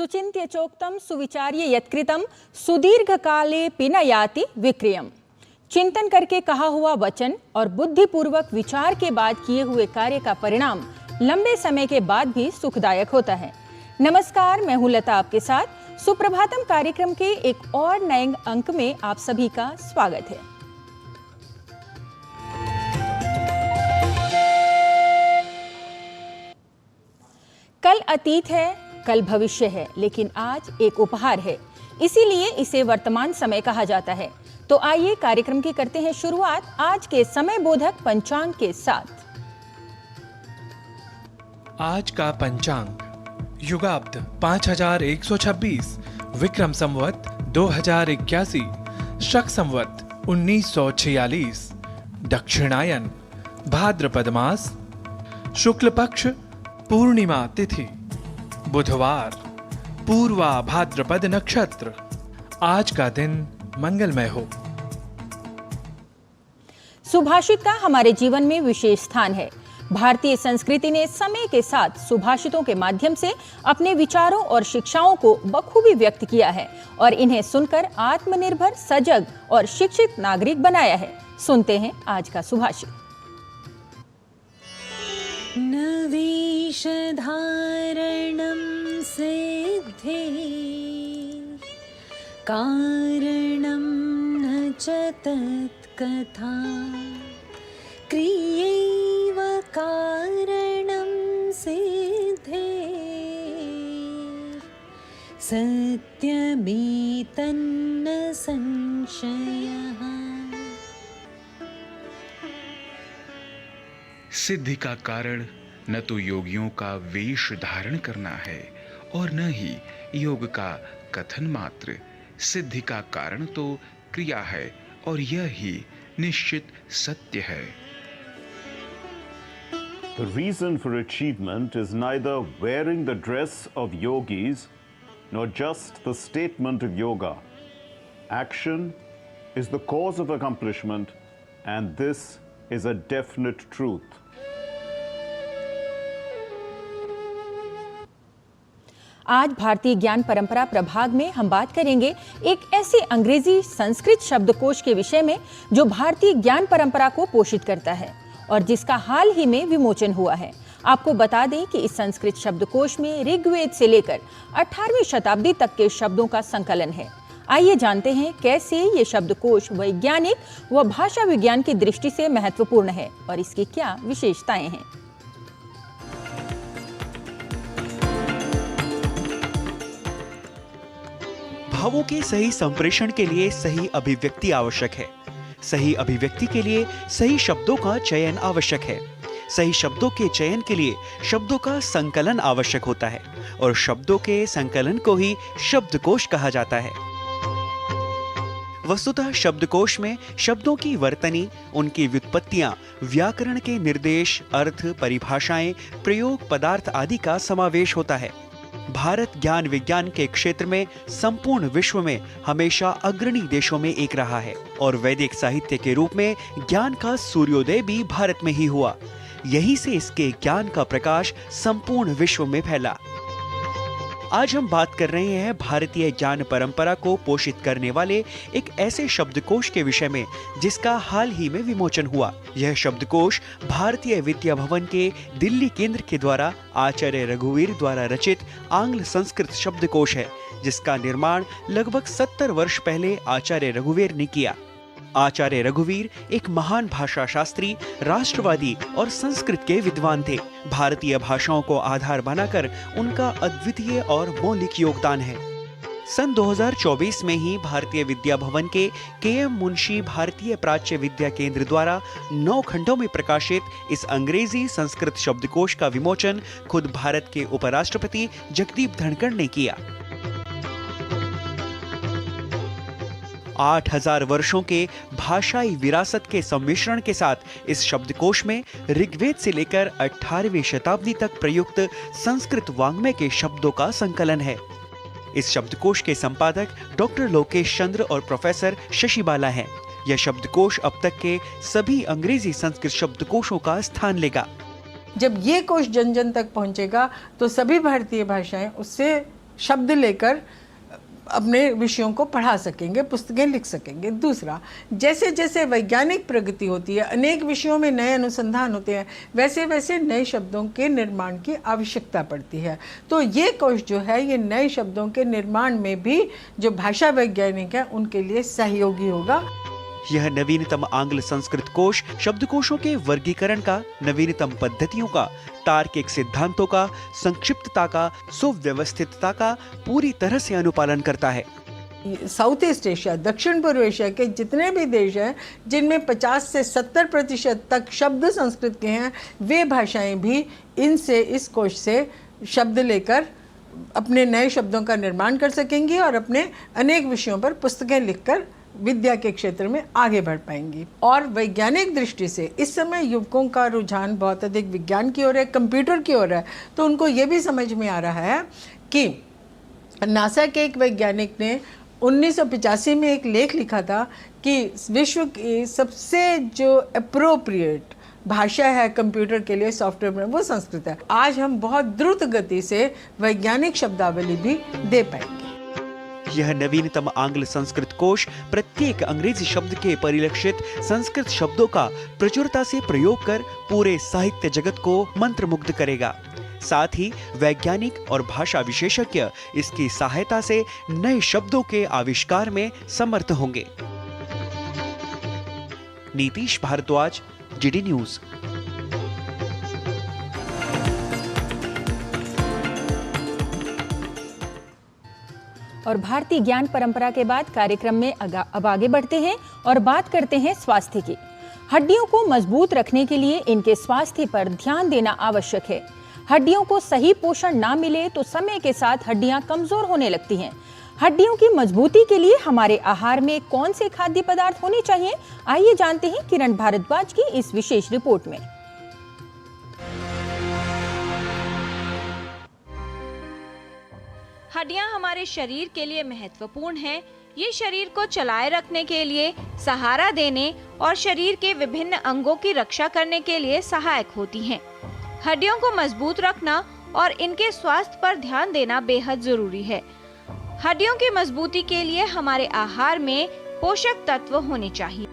सुचिन्त्य चोक्तम सुविचार्य यत्कृतम सुदीर्घकाले pin याति विक्रियम। चिंतन करके कहा हुआ वचन और बुद्धिपूर्वक विचार के बाद किए हुए कार्य का परिणाम लंबे समय के बाद भी सुखदायक होता है। नमस्कार, मैं हूं लता, आपके साथ सुप्रभातम कार्यक्रम के एक और नए अंक में आप सभी का स्वागत है। कल अतीत है, कल भविष्य है, लेकिन आज एक उपहार है, इसीलिए इसे वर्तमान समय कहा जाता है। तो आइए कार्यक्रम की करते हैं शुरुआत आज के समय बोधक पंचांग के साथ। आज का पंचांग युगाब्द 5126, विक्रम संवत 2081, शक संवत 1946, दक्षिणायन, भाद्रपद मास, शुक्ल पक्ष, पूर्णिमा तिथि, बुधवार, पूर्वा भाद्रपद नक्षत्र। आज का दिन मंगलमय हो। सुभाषित का हमारे जीवन में विशेष स्थान है। भारतीय संस्कृति ने समय के साथ सुभाषितों के माध्यम से अपने विचारों और शिक्षाओं को बखूबी व्यक्त किया है और इन्हें सुनकर आत्मनिर्भर, सजग और शिक्षित नागरिक बनाया है। सुनते हैं आज का सुभाषित। नवेशधारणं सिद्धे कारणं न च तत्कथा क्रियैव कारणं सिद्धे सत्यमेतन्न संशयः। सिद्धि का कारण न तो योगियों का वेश धारण करना है और न ही योग का कथन मात्र। सिद्धि का कारण तो क्रिया है और यह ही निश्चित सत्य है। The reason for achievement is neither wearing the dress of yogis nor just the statement of yoga. Action is the cause of accomplishment, and this is a definite truth. आज भारतीय ज्ञान परंपरा प्रभाग में हम बात करेंगे एक ऐसे अंग्रेजी संस्कृत शब्दकोश के विषय में जो भारतीय ज्ञान परंपरा को पोषित करता है और जिसका हाल ही में विमोचन हुआ है। आपको बता दें कि इस संस्कृत शब्दकोश में ऋग्वेद से लेकर 18वीं शताब्दी तक के शब्दों का संकलन है। आइए जानते हैं कैसे ये शब्दकोश वैज्ञानिक व भाषा विज्ञान की दृष्टि से महत्वपूर्ण है और इसकी क्या विशेषताएं हैं। भावों के सही संप्रेषण के लिए सही अभिव्यक्ति आवश्यक है। सही अभिव्यक्ति के लिए सही शब्दों का चयन आवश्यक है। सही शब्दों के चयन के लिए शब्दों का संकलन आवश्यक होता है और शब्दों के संकलन को ही शब्दकोश कहा जाता है। वस्तुतः शब्दकोश में शब्दों की वर्तनी, उनकी व्युत्पत्तियां, व्याकरण के निर्देश, अर्थ, परिभाषाएं, प्रयोग, पदार्थ आदि का समावेश होता है। भारत ज्ञान विज्ञान के क्षेत्र में संपूर्ण विश्व में हमेशा अग्रणी देशों में एक रहा है और वैदिक साहित्य के रूप में ज्ञान का सूर्योदय भी भारत में ही हुआ। यहीं से इसके ज्ञान का प्रकाश संपूर्ण विश्व में फैला। आज हम बात कर रहे हैं भारतीय ज्ञान परंपरा को पोषित करने वाले एक ऐसे शब्दकोश के विषय में जिसका हाल ही में विमोचन हुआ। यह शब्दकोश भारतीय विद्या भवन के दिल्ली केंद्र के द्वारा आचार्य रघुवीर द्वारा रचित आंग्ल संस्कृत शब्दकोश है, जिसका निर्माण लगभग 70 वर्ष पहले आचार्य रघुवीर ने किया। आचार्य रघुवीर एक महान भाषा शास्त्री, राष्ट्रवादी और संस्कृत के विद्वान थे। भारतीय भाषाओं को आधार बनाकर उनका अद्वितीय और मौलिक योगदान है। सन 2024 में ही भारतीय विद्या भवन के KM मुंशी भारतीय प्राच्य विद्या केंद्र द्वारा 9 खंडों में प्रकाशित इस अंग्रेजी संस्कृत शब्दकोश का विमोचन खुद भारत के उपराष्ट्रपति जगदीप धनखड़ ने किया। 8000 वर्षों के भाषाई विरासत के सम्मिश्रण के साथ इस शब्दकोश में ऋग्वेद से लेकर 18वीं शताब्दी तक प्रयुक्त संस्कृत वाङ्मय के शब्दों का संकलन है। इस शब्दकोश के संपादक डॉक्टर लोकेश चंद्र और प्रोफेसर शशि बाला हैं। यह शब्दकोश अब तक के सभी अंग्रेजी संस्कृत शब्दकोशों का स्थान लेगा। जब ये कोश जन जन तक पहुंचेगा तो सभी भारतीय भाषाएं उससे शब्द लेकर अपने विषयों को पढ़ा सकेंगे, पुस्तकें लिख सकेंगे। दूसरा, जैसे जैसे वैज्ञानिक प्रगति होती है, अनेक विषयों में नए अनुसंधान होते हैं, वैसे वैसे नए शब्दों के निर्माण की आवश्यकता पड़ती है। तो ये कोश जो है ये नए शब्दों के निर्माण में भी जो भाषा वैज्ञानिक हैं उनके लिए सहयोगी होगा। यह नवीनतम आंग्ल संस्कृत कोश शब्दकोशों के वर्गीकरण का, नवीनतम पद्धतियों का, तार्किक सिद्धांतों का, संक्षिप्तता का, सुव्यवस्थितता का पूरी तरह से अनुपालन करता है। साउथ ईस्ट एशिया, दक्षिण पूर्व एशिया के जितने भी देश हैं जिनमें 50 से 70% तक शब्द संस्कृत के हैं, वे भाषाएं भी इनसे, इस कोश से शब्द लेकर अपने नए शब्दों का निर्माण कर सकेंगी और अपने अनेक विषयों पर पुस्तकें लिखकर विद्या के क्षेत्र में आगे बढ़ पाएंगी। और वैज्ञानिक दृष्टि से इस समय युवकों का रुझान बहुत अधिक विज्ञान की ओर है, कंप्यूटर की ओर है। तो उनको ये भी समझ में आ रहा है कि नासा के एक वैज्ञानिक ने 1985 में एक लेख लिखा था कि विश्व की सबसे जो अप्रोप्रिएट भाषा है कंप्यूटर के लिए, सॉफ्टवेयर में, वो संस्कृत है। आज हम बहुत द्रुत गति से वैज्ञानिक शब्दावली भी दे पाएंगे। यह नवीनतम आंग्ल संस्कृत कोश प्रत्येक अंग्रेजी शब्द के परिलक्षित संस्कृत शब्दों का प्रचुरता से प्रयोग कर पूरे साहित्य जगत को मंत्रमुग्ध करेगा। साथ ही वैज्ञानिक और भाषा विशेषज्ञ इसकी सहायता से नए शब्दों के आविष्कार में समर्थ होंगे। Nitish Bharadwaj, GD news. और भारतीय ज्ञान परंपरा के बाद कार्यक्रम में अब आगे बढ़ते हैं और बात करते हैं स्वास्थ्य की। हड्डियों को मजबूत रखने के लिए इनके स्वास्थ्य पर ध्यान देना आवश्यक है। हड्डियों को सही पोषण ना मिले तो समय के साथ हड्डियां कमजोर होने लगती हैं। हड्डियों की मजबूती के लिए हमारे आहार में कौन से खाद्य पदार्थ होने चाहिए, आइए जानते हैं किरण भारद्वाज की इस विशेष रिपोर्ट में। हड्डियां हमारे शरीर के लिए महत्वपूर्ण हैं। ये शरीर को चलाए रखने के लिए, सहारा देने और शरीर के विभिन्न अंगों की रक्षा करने के लिए सहायक होती हैं। हड्डियों को मजबूत रखना और इनके स्वास्थ्य पर ध्यान देना बेहद जरूरी है। हड्डियों की मजबूती के लिए हमारे आहार में पोषक तत्व होने चाहिए।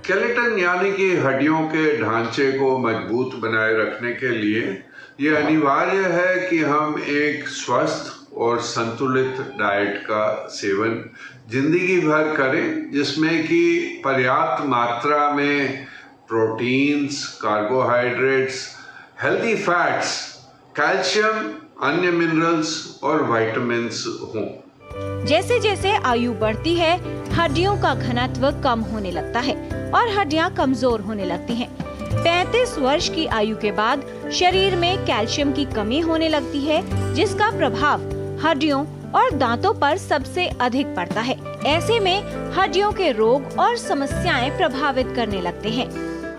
स्केलेटन यानी कि हड्डियों के ढांचे को मजबूत बनाए रखने के लिए ये अनिवार्य है कि हम एक स्वस्थ और संतुलित डाइट का सेवन जिंदगी भर करें, जिसमें कि पर्याप्त मात्रा में proteins, carbohydrates, healthy fats, calcium, अन्य मिनरल्स और विटामिन्स हों। जैसे जैसे आयु बढ़ती है, हड्डियों का घनत्व कम होने लगता है और हड्डियां कमजोर होने लगती हैं। 35 वर्ष की आयु के बाद शरीर में कैल्शियम की कमी होने लगती है, जिसका प्रभाव हड्डियों और दांतों पर सबसे अधिक पड़ता है। ऐसे में हड्डियों के रोग और समस्याएं प्रभावित करने लगते हैं।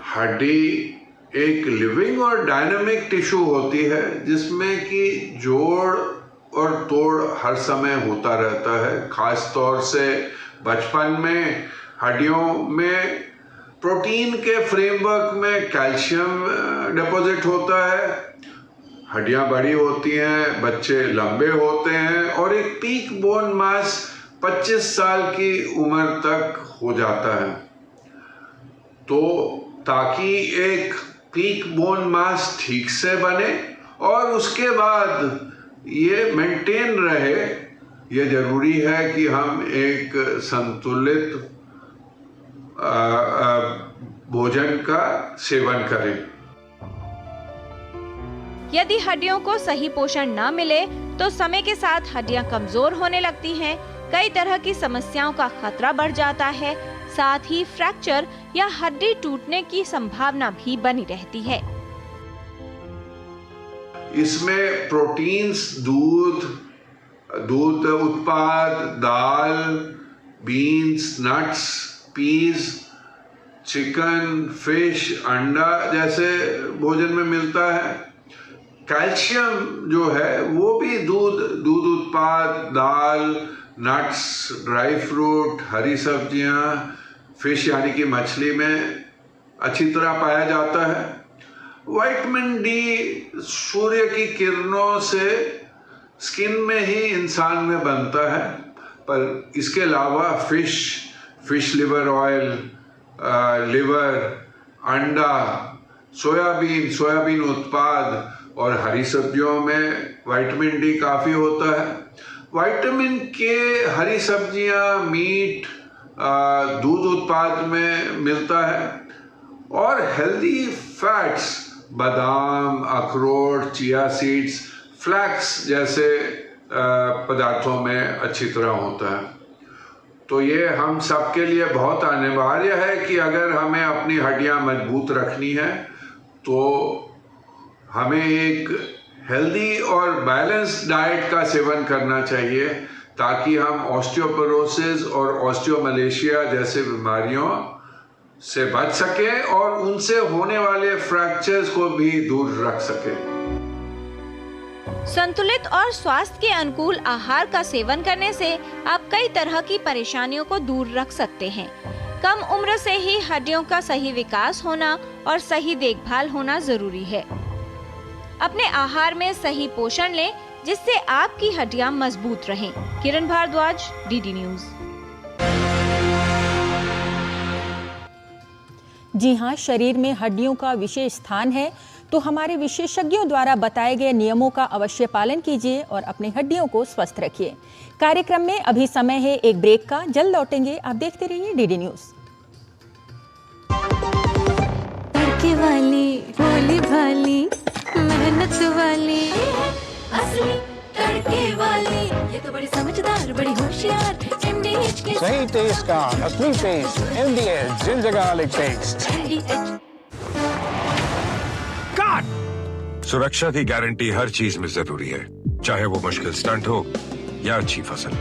हड्डी एक लिविंग और डायनामिक टिश्यू होती है, जिसमें कि जोड़ और तोड़ हर समय होता रहता है। खास तौर से बचपन में हड्डियों में प्रोटीन के फ्रेमवर्क में कैल्शियम डिपॉजिट होता है। हड्डियां बड़ी होती हैं, बच्चे लंबे होते हैं और एक पीक बोन मास 25 साल की उम्र तक हो जाता है। तो ताकि एक पीक बोन मास ठीक से बने और उसके बाद ये मेंटेन रहे, ये जरूरी है कि हम एक संतुलित भोजन का सेवन करें। यदि हड्डियों को सही पोषण न मिले तो समय के साथ हड्डियां कमजोर होने लगती हैं, कई तरह की समस्याओं का खतरा बढ़ जाता है। साथ ही फ्रैक्चर या हड्डी टूटने की संभावना भी बनी रहती है। इसमें प्रोटीन्स, दूध उत्पाद, दाल, beans, nuts, peas, chicken, fish, अंडा जैसे भोजन में मिलता है। कैल्शियम जो है वो भी दूध उत्पाद, दाल, नट्स, ड्राई फ्रूट, हरी सब्जियां, फिश यानी कि मछली में अच्छी तरह पाया जाता है। विटामिन डी सूर्य की किरणों से स्किन में ही इंसान में बनता है, पर इसके अलावा फिश लिवर ऑयल, लिवर, अंडा, सोयाबीन उत्पाद और हरी सब्जियों में विटामिन डी काफ़ी होता है। विटामिन के हरी सब्जियां, मीट, दूध उत्पाद में मिलता है और हेल्दी फैट्स बादाम, अखरोट, चिया सीड्स, फ्लैक्स जैसे पदार्थों में अच्छी तरह होता है। तो ये हम सबके लिए बहुत अनिवार्य है कि अगर हमें अपनी हड्डियां मजबूत रखनी है तो हमें एक हेल्दी और बैलेंस्ड डाइट का सेवन करना चाहिए, ताकि हम ऑस्टियोपोरोसिस और ऑस्टियोमलेशिया जैसे बीमारियों से बच सके और उनसे होने वाले फ्रैक्चर्स को भी दूर रख सके। संतुलित और स्वास्थ्य के अनुकूल आहार का सेवन करने से आप कई तरह की परेशानियों को दूर रख सकते हैं। कम उम्र से ही हड्डियों का सही विकास होना और सही देखभाल होना जरूरी है। अपने आहार में सही पोषण लें, जिससे आपकी हड्डियां मजबूत रहें। किरण भारद्वाज, डीडी न्यूज। जी हाँ, शरीर में हड्डियों का विशेष स्थान है, तो हमारे विशेषज्ञों द्वारा बताए गए नियमों का अवश्य पालन कीजिए और अपनी हड्डियों को स्वस्थ रखिए। कार्यक्रम में अभी समय है एक ब्रेक का, जल्द लौटेंगे। आप देखते रहिए डीडी न्यूज। तड़के वाली, भोली भाली, मेहनत वाली, असली तड़के वाली, ये तो बड़ी समझदार, बड़ी होशियार, MDH के सही टेस्ट का असली test, MDH ginger garlic paste. सुरक्षा की गारंटी हर चीज में जरूरी है, चाहे वो मुश्किल स्टंट हो या अच्छी फसल।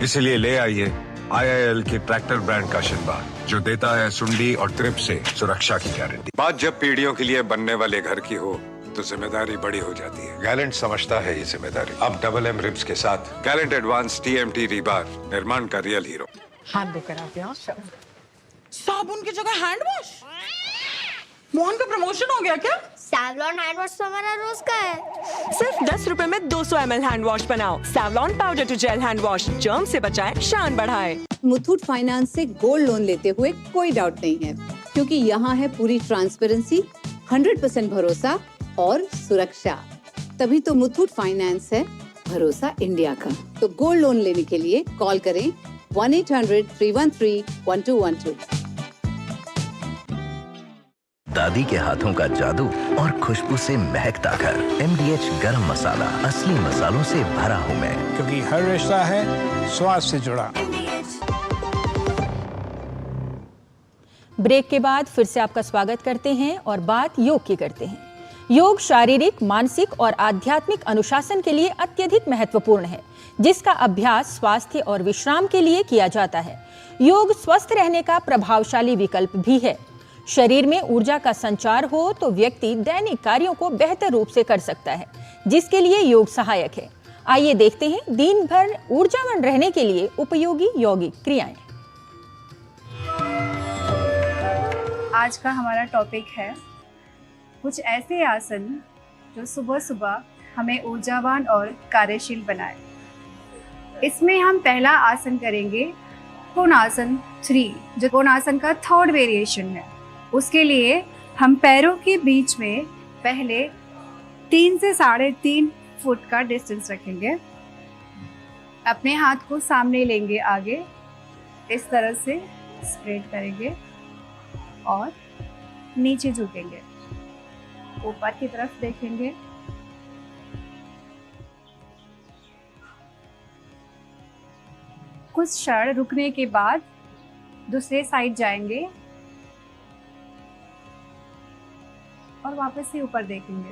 इसीलिए ले आइए IIL के ट्रैक्टर ब्रांड का शिनबा, जो देता है सुंडी और ट्रिप से सुरक्षा की गारंटी। बात जब पीढ़ियों के लिए बनने वाले घर की हो तो जिम्मेदारी बड़ी हो जाती है। गैलेंट समझता है ये जिम्मेदारी। अब डबल M रिब्स के साथ गैलेंट एडवांस TMT रीबार, निर्माण का रियल हीरो। हाथ धो कर आप यहाँ साबुन की जगह हैंड वॉश। मोहन का प्रमोशन हो गया क्या? सैवलॉन हैंड वॉश तो हमारा रोज का है। सिर्फ 10 रुपए में 200 ml हैंड वॉश बनाओ। Savlon powder to gel hand wash, germ से बचाए, शान बढ़ाए। मुथूट फाइनेंस से गोल्ड लोन लेते हुए कोई डाउट नहीं है, क्योंकि यहाँ है पूरी ट्रांसपेरेंसी, 100% भरोसा और सुरक्षा। तभी तो मुथूट फाइनेंस है भरोसा इंडिया का। तो गोल्ड लोन लेने के लिए कॉल करें 1-800-313-1212। दादी के हाथों का जादू और खुशबू से महकता घर। MDH गरम मसाला, असली मसालों से भरा हूँ मैं, क्योंकि हर रिश्ता है स्वाद से जुड़ा। ब्रेक के बाद फिर से आपका स्वागत करते हैं और बात योग की करते हैं। योग शारीरिक, मानसिक और आध्यात्मिक अनुशासन के लिए अत्यधिक महत्वपूर्ण है, जिसका अभ्यास स्वास्थ्य और विश्राम के लिए किया जाता है। योग स्वस्थ रहने का प्रभावशाली विकल्प भी है। शरीर में ऊर्जा का संचार हो तो व्यक्ति दैनिक कार्यों को बेहतर रूप से कर सकता है, जिसके लिए योग सहायक है। आइए देखते हैं दिन भर ऊर्जावान रहने के लिए उपयोगी यौगिक क्रियाएं। आज का हमारा टॉपिक है कुछ ऐसे आसन जो सुबह सुबह हमें ऊर्जावान और कार्यशील बनाए। इसमें हम पहला आसन करेंगे कोणासन 3, जो कोणासन का थर्ड वेरिएशन है। उसके लिए हम पैरों के बीच में पहले 3 से 3.5 फुट का डिस्टेंस रखेंगे। अपने हाथ को सामने लेंगे, आगे इस तरह से स्प्रेड करेंगे और नीचे झुकेंगे, ऊपर की तरफ देखेंगे। कुछ क्षण रुकने के बाद दूसरे साइड जाएंगे और वापस से ऊपर देखेंगे,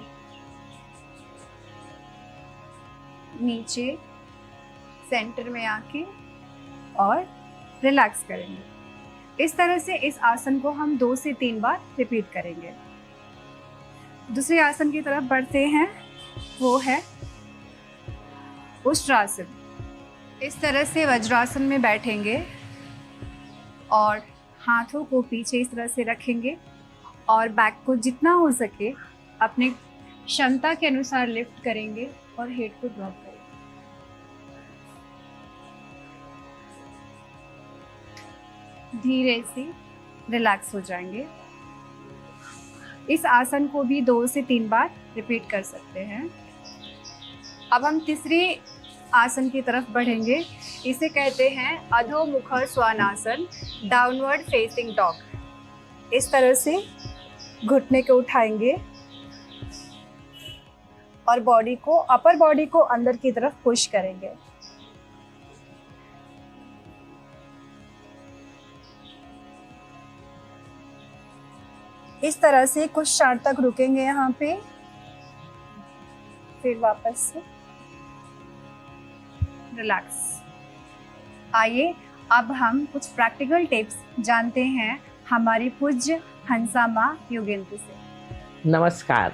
नीचे सेंटर में आके और रिलैक्स करेंगे। इस तरह से इस आसन को हम 2 से 3 बार रिपीट करेंगे। दूसरे आसन की तरफ बढ़ते हैं, वो है उष्ट्रासन। इस तरह से वज्रासन में बैठेंगे और हाथों को पीछे इस तरह से रखेंगे और बैक को जितना हो सके अपने क्षमता के अनुसार लिफ्ट करेंगे और हेड को ड्रॉप करेंगे। धीरे से रिलैक्स हो जाएंगे। इस आसन को भी 2 से 3 बार रिपीट कर सकते हैं। अब हम तीसरी आसन की तरफ बढ़ेंगे। इसे कहते हैं अधोमुख स्वानासन, डाउनवर्ड फेसिंग डॉग। इस तरह से घुटने को उठाएंगे और अपर बॉडी को अंदर की तरफ पुश करेंगे। इस तरह से कुछ क्षण तक रुकेंगे यहाँ पे, फिर वापस से रिलैक्स। आइए अब हम कुछ प्रैक्टिकल टिप्स जानते हैं हमारी पूज्य हंसा माँ योगेंद्र से। नमस्कार।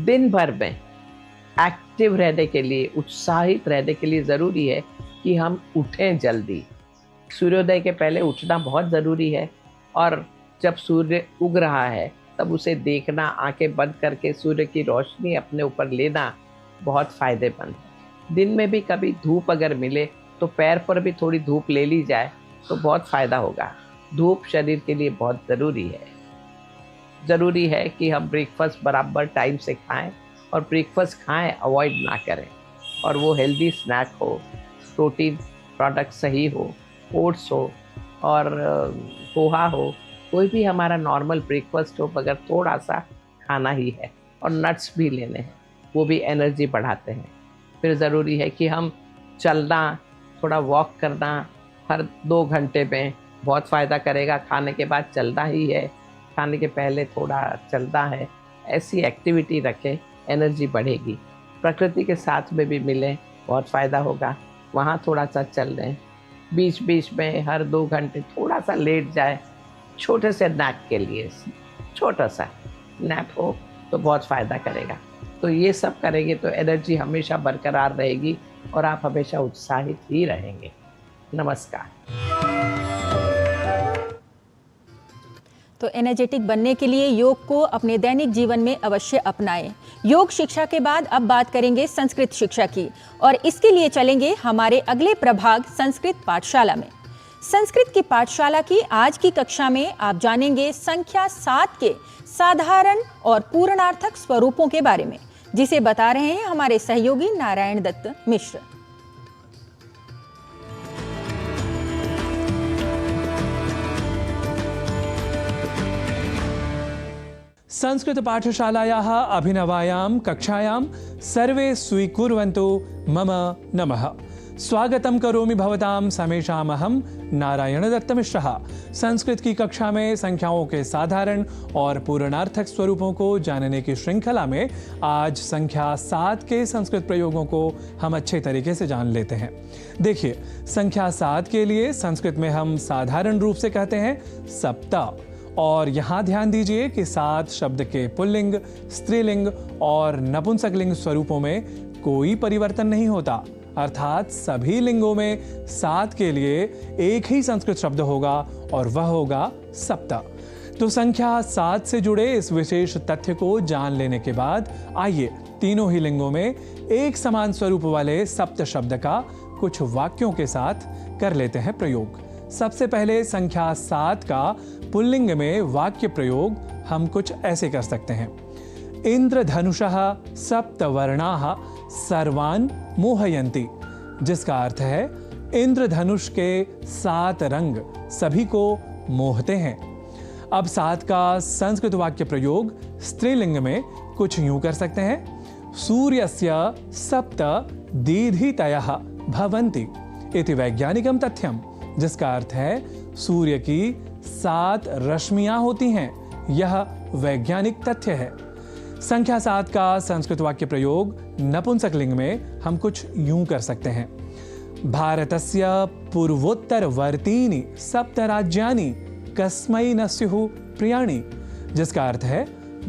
दिन भर में एक्टिव रहने के लिए, उत्साहित रहने के लिए ज़रूरी है कि हम उठें जल्दी। सूर्योदय के पहले उठना बहुत ज़रूरी है और जब सूर्य उग रहा है तब उसे देखना, आंखें बंद करके सूर्य की रोशनी अपने ऊपर लेना बहुत फ़ायदेमंद है। दिन में भी कभी धूप अगर मिले तो पैर पर भी थोड़ी धूप ले ली जाए तो बहुत फ़ायदा होगा। धूप शरीर के लिए बहुत ज़रूरी है। ज़रूरी है कि हम ब्रेकफास्ट बराबर टाइम से खाएं और ब्रेकफास्ट खाएं अवॉइड ना करें, और वो हेल्दी स्नैक हो, प्रोटीन प्रोडक्ट सही हो, ओट्स हो और पोहा हो, कोई भी हमारा नॉर्मल ब्रेकफास्ट हो, मगर थोड़ा सा खाना ही है। और नट्स भी लेने हैं, वो भी एनर्जी बढ़ाते हैं। फिर ज़रूरी है कि हम चलना, थोड़ा वॉक करना हर 2 घंटे में बहुत फ़ायदा करेगा। खाने के बाद चलना ही है, खाने के पहले थोड़ा चलना है। ऐसी एक्टिविटी रखें, एनर्जी बढ़ेगी। प्रकृति के साथ में भी मिलें, बहुत फ़ायदा होगा। वहाँ थोड़ा सा चल लें, बीच बीच में हर 2 घंटे थोड़ा सा लेट जाए, छोटे से नैप के लिए छोटा सा नैप हो तो बहुत फ़ायदा करेगा। तो ये सब करेंगे तो एनर्जी हमेशा बरकरार रहेगी और आप हमेशा उत्साहित ही रहेंगे। नमस्कार। तो एनर्जेटिक बनने के लिए योग को अपने दैनिक जीवन में अवश्य अपनाएं। योग शिक्षा के बाद अब बात करेंगे संस्कृत शिक्षा की, और इसके लिए चलेंगे हमारे अगले प्रभाग संस्कृत पाठशाला में। संस्कृत की पाठशाला की आज की कक्षा में आप जानेंगे संख्या 7 के साधारण और पूर्णार्थक स्वरूपों के बारे में, जिसे बता रहे हैं हमारे सहयोगी नारायण दत्त मिश्र। संस्कृत पाठशालायाः अभिनवायां कक्षायां सर्वे स्वीकुर्वन्तु मम नमः। स्वागतम करोमि भवतां समेषामहं नारायण दत्त मिश्रः। संस्कृत की कक्षा में संख्याओं के साधारण और पूर्णार्थक स्वरूपों को जानने की श्रृंखला में आज संख्या 7 के संस्कृत प्रयोगों को हम अच्छे तरीके से जान लेते हैं। देखिए, संख्या 7 के लिए संस्कृत में हम साधारण रूप से कहते हैं सप्त, और यहाँ ध्यान दीजिए कि 7 शब्द के पुल्लिंग, स्त्रीलिंग और नपुंसकलिंग स्वरूपों में कोई परिवर्तन नहीं होता, अर्थात सभी लिंगों में 7 के लिए एक ही संस्कृत शब्द होगा और वह होगा सप्त। तो संख्या 7 से जुड़े इस विशेष तथ्य को जान लेने के बाद आइए तीनों ही लिंगों में एक समान स्वरूप वाले सप्त शब्द का कुछ वाक्यों के साथ कर लेते हैं प्रयोग। सबसे पहले संख्या 7 का पुल्लिंग में वाक्य प्रयोग हम कुछ ऐसे कर सकते हैं। इंद्रधनुषः सप्तवर्णाः सर्वान् मोहयन्ति, जिसका अर्थ है इंद्रधनुष के 7 रंग सभी को मोहते हैं। अब 7 का संस्कृत वाक्य प्रयोग स्त्रीलिंग में कुछ यूं कर सकते हैं। सूर्यस्य सप्त दीधितयः भवन्ति इति वैज्ञानिकम तथ्यम, जिसका अर्थ है सूर्य की 7 रश्मियां होती हैं। यह वैज्ञानिक तथ्य है। संख्या 7 का संस्कृत वाक्य प्रयोग नपुंसकलिंग में हम कुछ यूं कर सकते हैं। भारतस्य पूर्वोत्तरवर्तीनि सप्त राज्यानि कस्मै न स्युः प्रियाणि, जिसका अर्थ है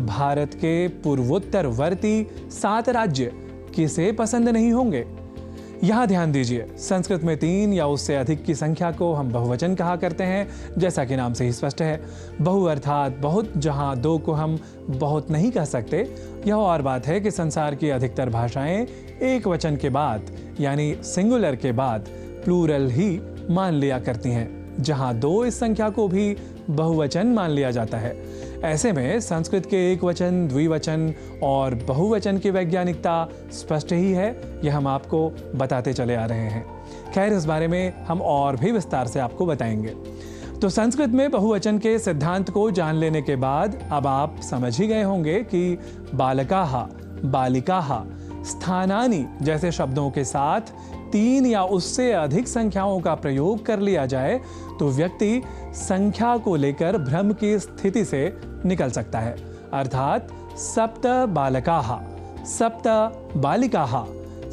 भारत के पूर्वोत्तरवर्ती 7 राज्य किसे पसंद नहीं होंगे। यहाँ ध्यान दीजिए, संस्कृत में 3 या उससे अधिक की संख्या को हम बहुवचन कहा करते हैं, जैसा कि नाम से ही स्पष्ट है। बहु अर्थात बहुत, जहाँ 2 को हम बहुत नहीं कह सकते। यह और बात है कि संसार की अधिकतर भाषाएं एक वचन के बाद यानी सिंगुलर के बाद प्लूरल ही मान लिया करती हैं, जहां 2 इस संख्या को भी बहुवचन मान लिया जाता है। ऐसे में संस्कृत के एक वचन, द्विवचन और बहुवचन की वैज्ञानिकता स्पष्ट ही है, यह हम आपको बताते चले आ रहे हैं। खैर, इस बारे में हम और भी विस्तार से आपको बताएंगे। तो संस्कृत में बहुवचन के सिद्धांत को जान लेने के बाद अब आप समझ ही गए होंगे कि बालकाः, बालिकाः, स्थानानि जैसे शब्दों के साथ 3 या उससे अधिक संख्याओं का प्रयोग कर लिया जाए तो व्यक्ति संख्या को लेकर भ्रम की स्थिति से निकल सकता है। अर्थात सप्त बालकाः, सप्त बालिकाः,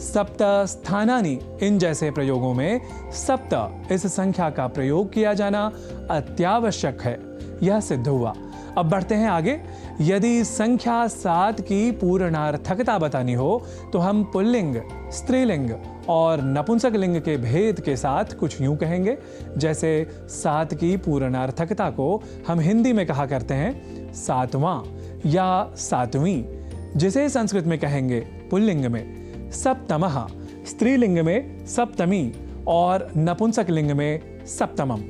सप्त स्थानानि, इन जैसे प्रयोगों में सप्त इस संख्या का प्रयोग किया जाना अत्यावश्यक है, यह सिद्ध हुआ। अब बढ़ते हैं आगे। यदि संख्या 7 की पूर्णार्थकता बतानी हो तो हम पुल्लिंग, स्त्रीलिंग और नपुंसक लिंग के भेद के साथ कुछ यूं कहेंगे, जैसे 7 की पूर्णार्थकता को हम हिंदी में कहा करते हैं सातवां या सातवीं, जिसे संस्कृत में कहेंगे पुल्लिंग में सप्तमः, स्त्रीलिंग में सप्तमी और नपुंसक लिंग में सप्तमम।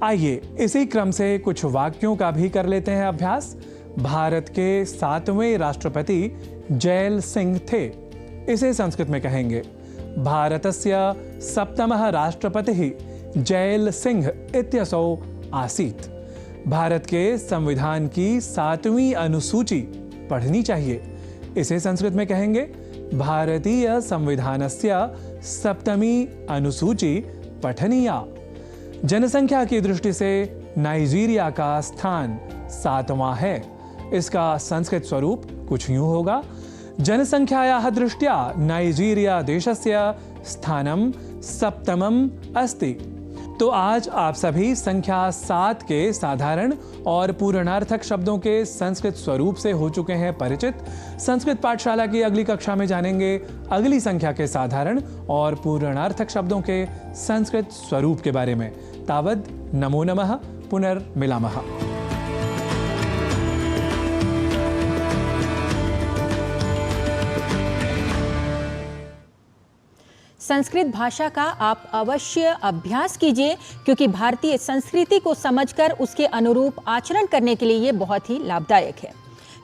आइए इसी क्रम से कुछ वाक्यों का भी कर लेते हैं अभ्यास। भारत के 7वें राष्ट्रपति जैल सिंह थे, इसे संस्कृत में कहेंगे भारतस्य सप्तमः राष्ट्रपतिः जैल सिंह इत्यसौ आसीत्। भारत के संविधान की 7वीं अनुसूची पढ़नी चाहिए, इसे संस्कृत में कहेंगे भारतीय संविधानस्य 7वीं अनुसूची पठनीया। जनसंख्या की दृष्टि से नाइजीरिया का स्थान 7वां है। इसका संस्कृत स्वरूप कुछ यूं होगा, जनसंख्यायाः दृष्ट्या नाइजीरिया देशस्य स्थानं 7मम् अस्ति। तो आज आप सभी संख्या 7 के साधारण और पूर्णार्थक शब्दों के संस्कृत स्वरूप से हो चुके हैं परिचित। संस्कृत पाठशाला की अगली कक्षा में जानेंगे अगली संख्या के साधारण और पूर्णार्थक शब्दों के संस्कृत स्वरूप के बारे में। तावद नमो नमः, पुनर्मिलामः। संस्कृत भाषा का आप अवश्य अभ्यास कीजिए, क्योंकि भारतीय संस्कृति को समझकर उसके अनुरूप आचरण करने के लिए ये बहुत ही लाभदायक है।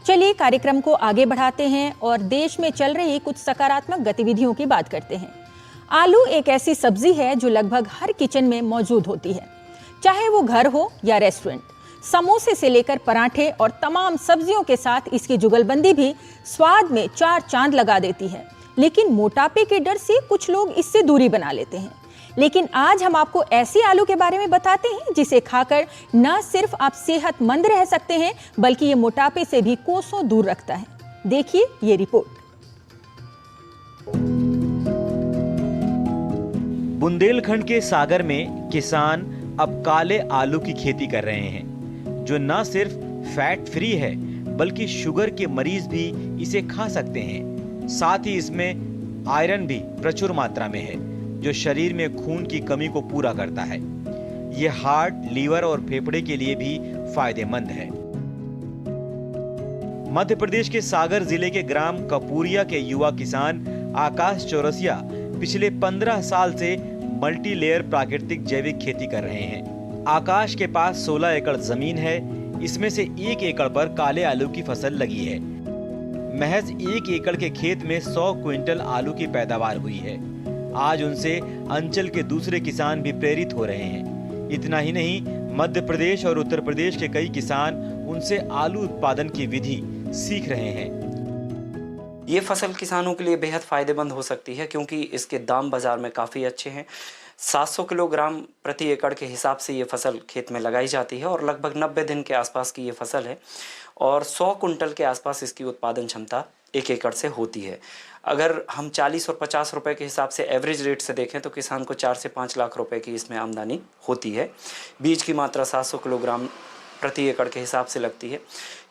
चलिए कार्यक्रम को आगे बढ़ाते हैं और देश में चल रही कुछ सकारात्मक गतिविधियों की बात करते हैं। आलू एक ऐसी सब्जी है जो लगभग हर किचन में मौजूद होती है, चाहे वो घर हो या रेस्टोरेंट। समोसे से लेकर पराठे और तमाम सब्जियों के साथ इसकी जुगलबंदी भी स्वाद में 4 चांद लगा देती है। लेकिन मोटापे के डर से कुछ लोग इससे दूरी बना लेते हैं। लेकिन आज हम आपको ऐसे आलू के बारे में बताते हैं जिसे खाकर न सिर्फ आप सेहतमंद रह सकते हैं, बल्कि ये मोटापे से भी कोसों दूर रखता है। देखिए ये रिपोर्ट। बुंदेलखंड के सागर में किसान अब काले आलू की खेती कर रहे हैं, जो न सिर्फ फैट फ्री है बल्कि शुगर के मरीज भी इसे खा सकते हैं। साथ ही इसमें आयरन भी प्रचुर मात्रा में है, जो शरीर में खून की कमी को पूरा करता है। यह हार्ट, लीवर और फेफड़े के लिए भी फायदेमंद है। मध्य प्रदेश के सागर जिले के ग्राम कपूरिया के युवा किसान आकाश चौरसिया पिछले 15 साल से मल्टी लेयर प्राकृतिक जैविक खेती कर रहे हैं। आकाश के पास 16 एकड़ जमीन है, इसमें से 1 एकड़ पर काले आलू की फसल लगी है। महज 1 एकड़ के खेत में 100 क्विंटल आलू की पैदावार हुई है। आज उनसे अंचल के दूसरे किसान भी प्रेरित हो रहे हैं। इतना ही नहीं, मध्य प्रदेश और उत्तर प्रदेश के कई किसान उनसे आलू उत्पादन की विधि सीख रहे हैं। ये फसल किसानों के लिए बेहद फ़ायदेमंद हो सकती है, क्योंकि इसके दाम बाज़ार में काफ़ी अच्छे हैं। 700 किलोग्राम प्रति एकड़ के हिसाब से ये फसल खेत में लगाई जाती है और लगभग 90 दिन के आसपास की ये फसल है और 100 कुंटल के आसपास इसकी उत्पादन क्षमता 1 एकड़ से होती है। अगर हम 40 और 50 रुपए के हिसाब से एवरेज रेट से देखें तो किसान को 4 से 5 लाख रुपए की इसमें आमदनी होती है। बीज की मात्रा 700 किलोग्राम प्रति एकड़ के हिसाब से लगती है।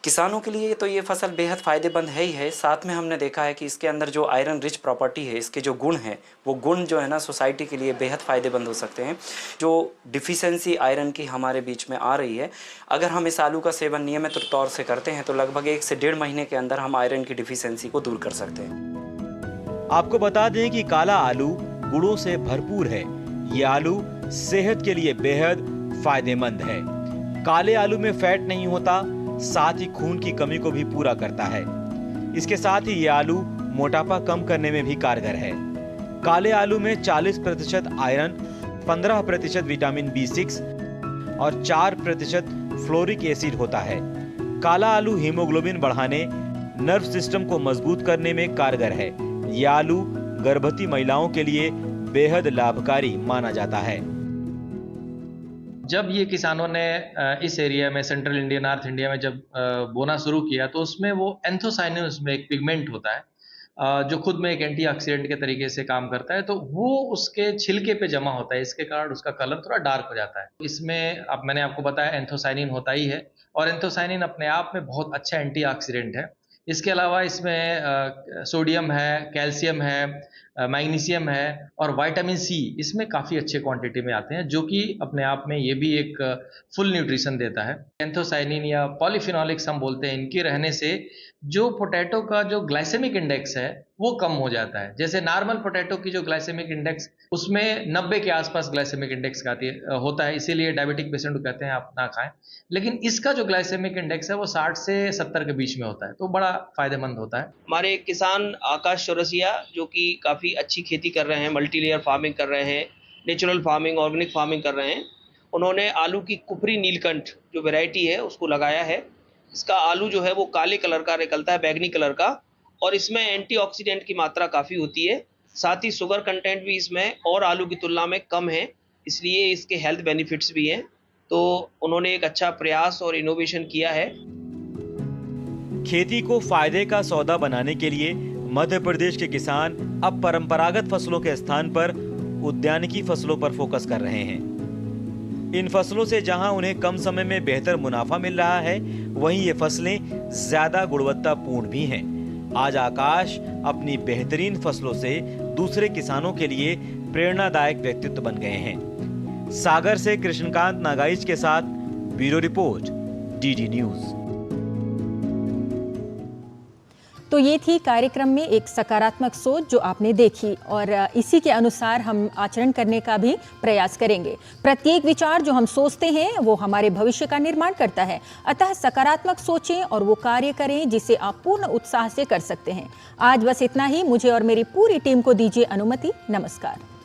किसानों के लिए तो ये फसल बेहद फ़ायदेमंद है ही है। साथ में हमने देखा है कि इसके अंदर जो आयरन रिच प्रॉपर्टी है, इसके जो गुण हैं, वो गुण जो है ना सोसाइटी के लिए बेहद फ़ायदेमंद हो सकते हैं। जो डिफिशेंसी आयरन की हमारे बीच में आ रही है, अगर हम इस आलू का सेवन नियमित तौर से करते हैं तो लगभग 1 से 1.5 महीने के अंदर हम आयरन की डिफिशेंसी को दूर कर सकते हैं। आपको बता दें कि काला आलू गुणों से भरपूर है। ये आलू सेहत के लिए बेहद फायदेमंद है। काले आलू में फैट नहीं होता, साथ ही खून की कमी को भी पूरा करता है। इसके साथ ही ये आलू मोटापा कम करने में भी कारगर है। काले आलू में 40% आयरन, 15% विटामिन B6 और 4% फ्लोरिक एसिड होता है। काला आलू हीमोग्लोबिन बढ़ाने, नर्व सिस्टम को मजबूत करने में कारगर है। यह आलू गर्भवती महिलाओं के लिए बेहद लाभकारी माना जाता है। जब ये किसानों ने इस एरिया में, सेंट्रल इंडिया, नॉर्थ इंडिया में जब बोना शुरू किया तो उसमें वो एंथोसायनिन, उसमें एक पिगमेंट होता है जो खुद में एक एंटीऑक्सीडेंट के तरीके से काम करता है, तो वो उसके छिलके पे जमा होता है। इसके कारण उसका कलर थोड़ा डार्क हो जाता है। इसमें अब मैंने आपको बताया एंथोसायनिन होता ही है, और एंथोसायनिन अपने आप में बहुत अच्छा एंटीऑक्सीडेंट है। इसके अलावा इसमें सोडियम है, कैल्शियम है, मैग्नीशियम है और विटामिन सी इसमें काफ़ी अच्छे क्वांटिटी में आते हैं, जो कि अपने आप में ये भी एक फुल न्यूट्रिशन देता है। एंथोसायनिन या पॉलीफिनोलिक्स हम बोलते हैं, इनके रहने से जो पोटैटो का जो ग्लाइसेमिक इंडेक्स है वो कम हो जाता है। जैसे नॉर्मल पोटैटो की जो ग्लाइसेमिक इंडेक्स उसमें 90 के आसपास ग्लाइसेमिक इंडेक्स होता है, इसीलिए डायबिटिक पेशेंट को कहते हैं आप ना खाएं। लेकिन इसका जो ग्लाइसेमिक इंडेक्स है वो 60 से 70 के बीच में होता है, तो बड़ा फायदेमंद होता है। हमारे एक किसान आकाश चौरसिया जो कि काफ़ी अच्छी खेती कर रहे हैं, मल्टी लेयर फार्मिंग कर रहे हैं, नेचुरल फार्मिंग, ऑर्गेनिक फार्मिंग कर रहे हैं। उन्होंने आलू की कुफरी नीलकंठ जो वैरायटी है उसको लगाया है। इसका आलू जो है वो काले कलर का निकलता है, बैगनी कलर का, और इसमें एंटीऑक्सीडेंट की मात्रा काफ़ी होती है। साथ ही शुगर कंटेंट भी इसमें और आलू की तुलना में कम है, इसलिए इसके हेल्थ बेनिफिट्स भी हैं। तो उन्होंने एक अच्छा प्रयास और इनोवेशन किया है। खेती को फायदे का सौदा बनाने के लिए मध्य प्रदेश के किसान अब परंपरागत फसलों के स्थान पर उद्यानिकी फसलों पर फोकस कर रहे हैं। इन फसलों से जहां उन्हें कम समय में बेहतर मुनाफा मिल रहा है, वहीं ये फसलें ज्यादा गुणवत्तापूर्ण भी हैं। आज आकाश अपनी बेहतरीन फसलों से दूसरे किसानों के लिए प्रेरणादायक व्यक्तित्व बन गए हैं। सागर से कृष्णकांत नागाइच के साथ ब्यूरो रिपोर्ट, DD न्यूज। तो ये थी कार्यक्रम में एक सकारात्मक सोच जो आपने देखी, और इसी के अनुसार हम आचरण करने का भी प्रयास करेंगे। प्रत्येक विचार जो हम सोचते हैं वो हमारे भविष्य का निर्माण करता है, अतः सकारात्मक सोचें और वो कार्य करें जिसे आप पूर्ण उत्साह से कर सकते हैं। आज बस इतना ही। मुझे और मेरी पूरी टीम को दीजिए अनुमति। नमस्कार।